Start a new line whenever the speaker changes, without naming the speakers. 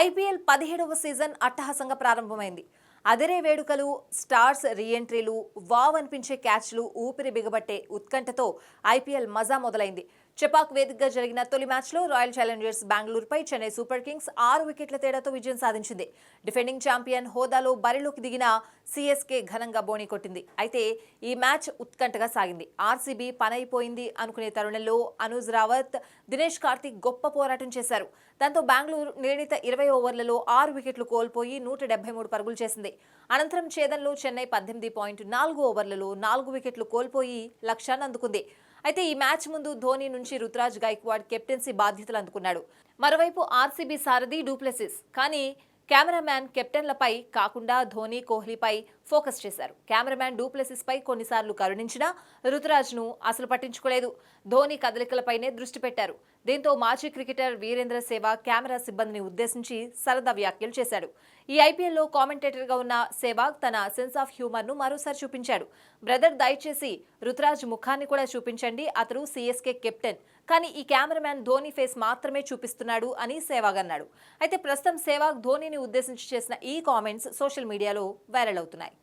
IPL 17వ season అట్టహాసంగా ప్రారంభమైంది. అదిరే వేడుకలు, స్టార్స్ రీఎంట్రీలు, వావ్ అనిపించే క్యాచ్లు, ఊపిరి బిగబట్టే ఉత్కంఠతో ఐపీఎల్ మజా మొదలైంది. చెపాక్ వేదికగా జరిగిన తొలి మ్యాచ్లో రాయల్ ఛాలెంజర్స్ బెంగళూరుపై చెన్నై సూపర్ కింగ్స్ 6 వికెట్ల తేడాతో విజయం సాధించింది. డిఫెండింగ్ ఛాంపియన్ హోదాలో బరిలోకి దిగిన సీఎస్కే ఘనంగా బోణీ కొట్టింది. అయితే ఈ మ్యాచ్ ఉత్కంఠగా సాగింది. ఆర్సీబీ పనైపోయింది అనుకునే తరుణంలో అనూజ్ రావత్, దినేష్ కార్తీక్ గొప్ప పోరాటం చేశారు. దాంతో బెంగళూరు నిర్ణీత 20 ఓవర్లలో 6 వికెట్లు కోల్పోయి 173 పరుగులు చేసింది. అనంతరం ఛేదనలో చెన్నై 18.4 ఓవర్లలో 4 వికెట్లు కోల్పోయి లక్ష్యాన్ని అందుకుంది. అయితే ఈ మ్యాచ్ ముందు ధోనీ నుంచి రుతురాజ్ గైక్వాడ్ కెప్టెన్సీ బాధ్యతలు అందుకున్నాడు. మరోవైపు ఆర్సీబీ సారథి డూప్లెసిస్ కానీ కెమెరామ్యాన్ కెప్టెన్లపై కాకుండా ధోనీ, కోహ్లీపై ఫోకస్ చేశారు. కెమెరామ్యాన్ డూప్లెసిస్ పై కొన్నిసార్లు కరుణించినా రుతురాజ్ను అసలు పట్టించుకోలేదు. ధోనీ కదలికలపైనే దృష్టి పెట్టారు. దీంతో మాజీ క్రికెటర్ వీరేంద్ర సెహ్వాగ్ కెమెరా సిబ్బందిని ఉద్దేశించి సరదా వ్యాఖ్యలు చేశాడు. ఈ ఐపీఎల్లో కామెంటేటర్గా ఉన్న సెహ్వాగ్ తన సెన్స్ ఆఫ్ హ్యూమర్ను మరోసారి చూపించాడు. బ్రదర్, దయచేసి రుతురాజ్ ముఖాన్ని కూడా చూపించండి, అతను సీఎస్కే కెప్టెన్, కానీ ఈ కెమెరామ్యాన్ ధోనీ ఫేస్ మాత్రమే చూపిస్తున్నాడు అని సెహ్వాగ్ అన్నాడు. అయితే ప్రస్తుతం సెహ్వాగ్ ధోనీని ఉద్దేశించి చేసిన ఈ కామెంట్స్ సోషల్ మీడియాలో వైరల్ అవుతున్నాయి.